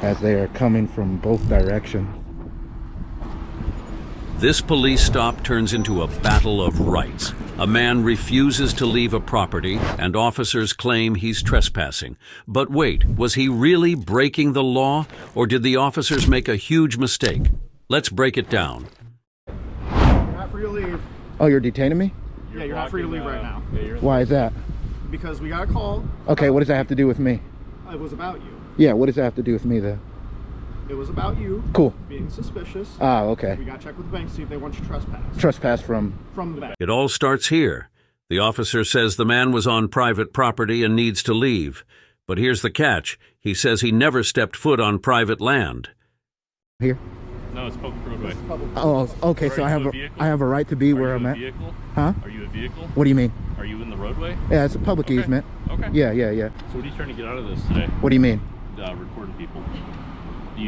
as they are coming from both directions. This police stop turns into a battle of rights. A man refuses to leave a property, and officers claim he's trespassing. But wait, was he really breaking the law, or did the officers make a huge mistake? Let's break it down. You're not free to leave. Oh, you're detaining me? Yeah, you're not free to leave right now. Why is that? Because we got a call. Okay, what does that have to do with me? It was about you. Yeah, what does that have to do with me, though? It was about you. Cool. Being suspicious. Ah, okay. We got to check with the bank to see if they want you trespass. Trespass from the bank. It all starts here. The officer says the man was on private property and needs to leave. But here's the catch. He says he never stepped foot on private land. Here? No, it's public roadway. Oh, okay, so I have a right to be where I'm at. Vehicle? Huh? Are you a vehicle? What do you mean? Are you in the roadway? Yeah, it's a public easement. Okay. Yeah. So what are you trying to get out of this today? What do you mean? Recording people.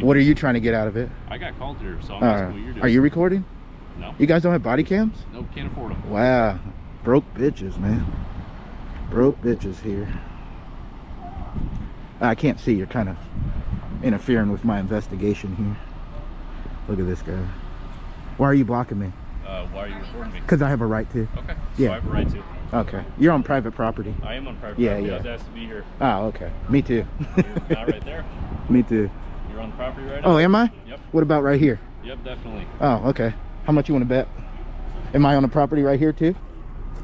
What are you trying to get out of it? I got called here, so I'm asking what you're doing. Are you recording? No. You guys don't have body cams? Nope, can't afford them. Wow. Broke bitches, man. Broke bitches here. I can't see. You're kind of interfering with my investigation here. Look at this guy. Why are you blocking me? Why are you recording me? Because I have a right to. Okay. Yeah. So I have a right to. Okay. You're on private property. I am on private property. Yeah. I was asked to be here. Oh, okay. Me too. You're not right there. Me too. You're on the property right now? Oh, am I? Yep. What about right here? Yep, definitely. Oh, okay. How much you want to bet? Am I on the property right here too?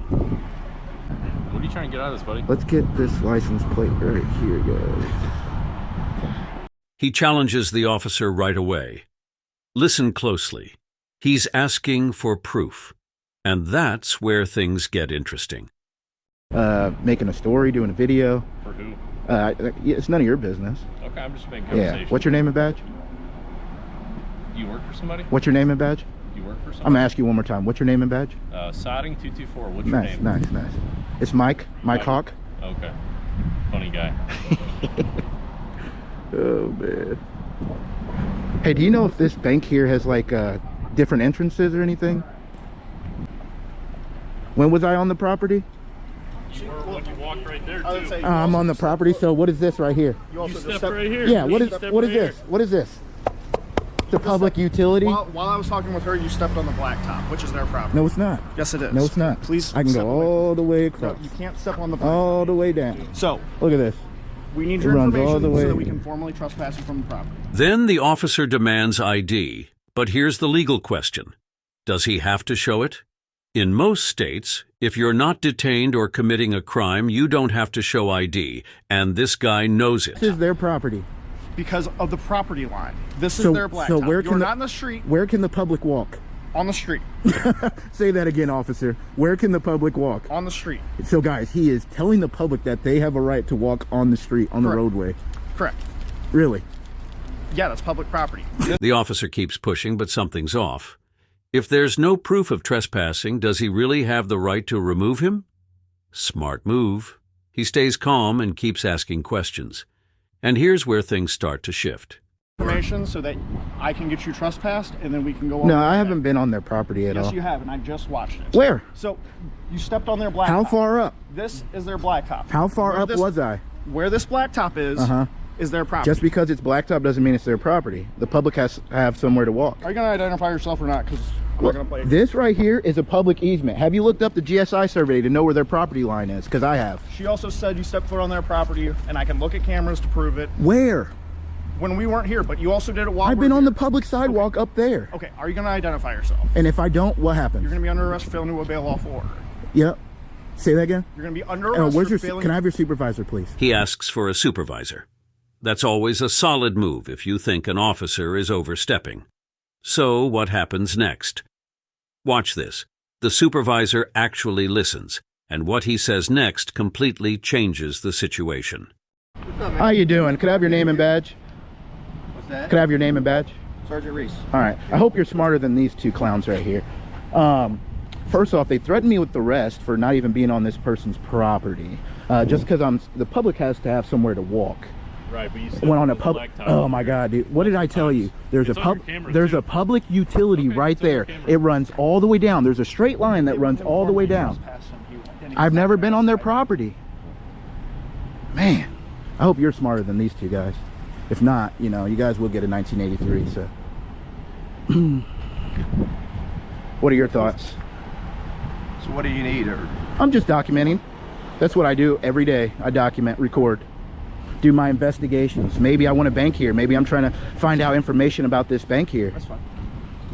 What are you trying to get out of this, buddy? Let's get this license plate right here, guys. He challenges the officer right away. Listen closely. He's asking for proof. And that's where things get interesting. Making a story, doing a video. For who? It's none of your business. Okay, I'm just making conversation. Yeah. What's your name and badge? Do you work for somebody? What's your name and badge? Do you work for somebody? I'm gonna ask you one more time. What's your name and badge? Sodding 224. What's your name? Nice. It's Mike Hawk. Okay. Funny guy. Oh man. Hey, do you know if this bank here has like different entrances or anything? When was I on the property? You were when you walked right there too. I'm on the property. So what is this right here? You stepped right here. Yeah. What is this? What is this? It's a public utility. While I was talking with her, you stepped on the blacktop, which is their property. No, it's not. Yes, it is. No, it's not. Please. I can go all the way across. No, you can't step on the blacktop. All the way down. So look at this. We need your runs all information the way. so that we can formally trespass you from the property. Then the officer demands ID. But here's the legal question. Does he have to show it? In most states, if you're not detained or committing a crime, you don't have to show ID, and this guy knows it. This is their property. Because of the property line. This is their blacktop. So where You're not in the street. Where can the public walk? On the street. Say that again, officer. Where can the public walk? On the street. So guys, he is telling the public that they have a right to walk on the street, on the roadway. Correct. Really? Yeah, that's public property. The officer keeps pushing, but something's off. If there's no proof of trespassing, does he really have the right to remove him? Smart move. He stays calm and keeps asking questions. And here's where things start to shift. Information so that I can get you trespassed, and then we can go on. No, I haven't been on their property at all. Yes, you have, and I just watched it. Where? So, you stepped on their blacktop. How far up? This is their blacktop. How far up was I? Where this blacktop is their property. Just because it's blacktop doesn't mean it's their property. The public has to have somewhere to walk. Are you going to identify yourself or not? Because I'm not going to play. This right here is a public easement. Have you looked up the GSI survey to know where their property line is? Because I have. She also said you stepped foot on their property, and I can look at cameras to prove it. Where? When we weren't here, but you also did it while I've been on the public sidewalk up there. Okay, are you going to identify yourself? And if I don't, what happens? You're going to be under arrest for failing to obey a lawful order. Yep. Say that again? You're going to be under arrest for failing. Can I have your supervisor, please? He asks for a supervisor. That's always a solid move if you think an officer is overstepping. So what happens next? Watch this. The supervisor actually listens, and what he says next completely changes the situation. How you doing? Could I have your name and badge? What's that? Could I have your name and badge? Sergeant Reese. All right. I hope you're smarter than these two clowns right here. First off, they threatened me with arrest for not even being on this person's property. Just because the public has to have somewhere to walk. Right, but you went on a public. Oh my God, dude! What did I tell you? There's a public utility right there. It runs all the way down. There's a straight line that runs all the way down. I've never been on their property. Man, I hope you're smarter than these two guys. If not, you know, you guys will get a 1983. So, what are your thoughts? So what do you need? Or I'm just documenting. That's what I do every day. I document, record, do my investigations. Maybe I want to bank here. Maybe I'm trying to find out information about this bank here. That's fine.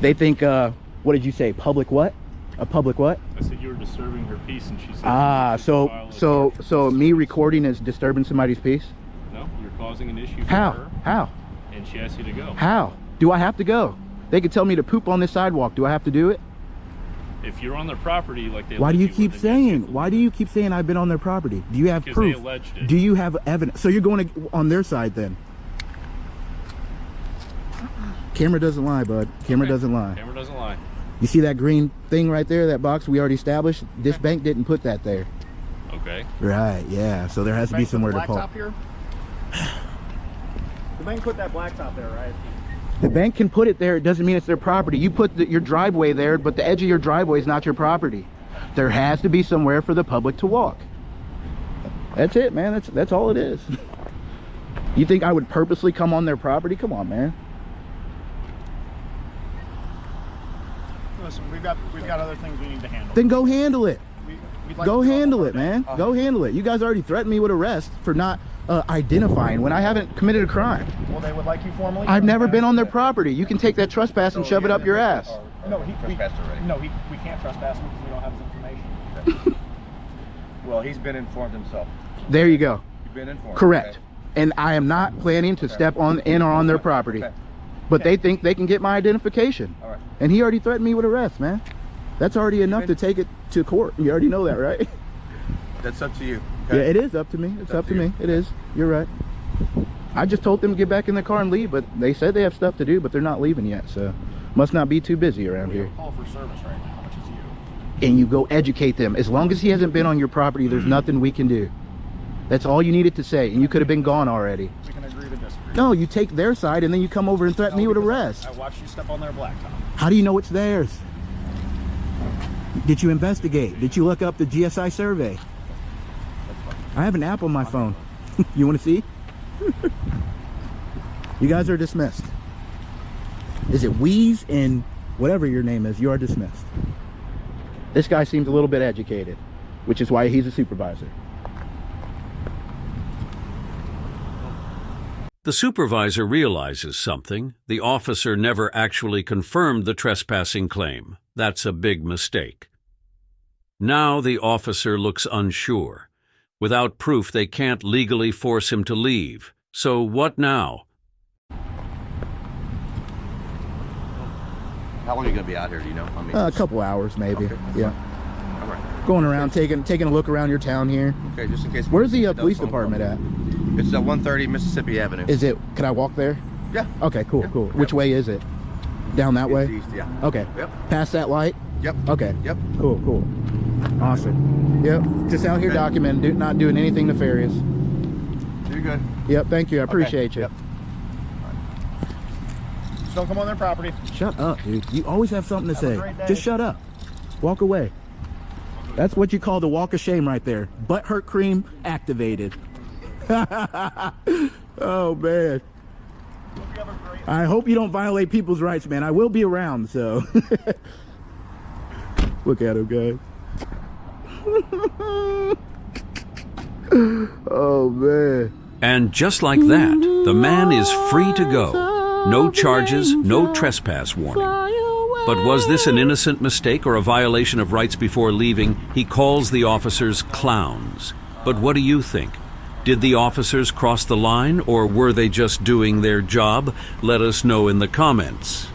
They think, what did you say? Public what? A public what? I said you were disturbing her peace, and she said. Ah, so me recording is disturbing somebody's peace? No, you're causing an issue for How? her. How? And she asked you to go. How? Do I have to go? They could tell me to poop on this sidewalk. Do I have to do it? If you're on their property, like they. Why do you alleged keep were, then yes, saying? you have to Why leave. do you keep saying I've been on their property? Do you have Because proof? they alleged it. Do you have evidence? So you're going on their side then? Camera doesn't lie, bud. Camera doesn't lie. Camera doesn't lie. You see that green thing right there, that box we already established? This bank didn't put that there. Okay. Right, yeah. So there has to be Bank put somewhere the to park. blacktop here? The bank put that blacktop there, right? The bank can put it there. It doesn't mean it's their property. You put your driveway there, but the edge of your driveway is not your property. There has to be somewhere for the public to walk. That's it, man. That's all it is. You think I would purposely come on their property? Come on, man. Listen, we've got other things we need to handle. Then go handle it. We'd like Go to go handle over it, that. man. Go handle it. You guys already threatened me with arrest for not identifying when I haven't committed a crime. Well, they would like you formally. I've never been on their trespass. property. You can take that trespass and shove it up your ass. No, trespassed already. we can't trespass him because we don't have his information. Well, he's been informed himself. There you go. You've been informed. Correct. Okay. And I am not planning to step in or on their property. Okay. But they think they can get my identification. All right. And he already threatened me with arrest, man. That's already enough to take it to court. You already know that, right? That's up to you. Yeah, it is up to me. It's up to me. It is. You're right. I just told them to get back in the car and leave, but they said they have stuff to do, but they're not leaving yet, so must not be too busy around We have here. a call for service right now, which is you. And you go educate them. As long as he hasn't been on your property, there's nothing we can do. That's all you needed to say, and you could have been gone already. We can agree to disagree. No, you take their side, and then you come over and threaten me with because arrest. I watched you step on their blacktop. How do you know it's theirs? Did you investigate? Did you look up the GSI survey? I have an app on my phone. You want to see? You guys are dismissed. Is it Wheeze and whatever your name is? You are dismissed. This guy seems a little bit educated, which is why he's a supervisor. The supervisor realizes something. The officer never actually confirmed the trespassing claim. That's a big mistake. Now the officer looks unsure. Without proof, they can't legally force him to leave. So what now? How long are you going to be out here, do you know? I mean, A couple hours, maybe. Okay, that's Yeah. all right. Going around, taking a look around your town here. Okay, just in case. Where's the That police phone call. department at? It's at 130 Mississippi Avenue. Is it? Can I walk there? Yeah. Okay, cool, Yeah. cool. Yep. Which way is it? Down that It's way? east, yeah. Okay. Yep. Past that light? Yep. Okay. Yep. Cool, cool. Awesome. Yep. Just out here Okay. documenting, not doing anything nefarious. You're good. Yep, thank you. I Okay. appreciate you. Yep. Just don't come on their property. Shut up, dude. You always have something to Have a say. great day. Just shut up. Walk away. That's what you call the walk of shame right there. Butt hurt cream activated. Oh, man. Hope you have a great I hope you don't violate people's rights, man. I will be around, so. Look at him, guys. Oh, man. And just like that, the man is free to go. No charges, no trespass warning. But was this an innocent mistake or a violation of rights before leaving? He calls the officers clowns. But what do you think? Did the officers cross the line, or were they just doing their job? Let us know in the comments.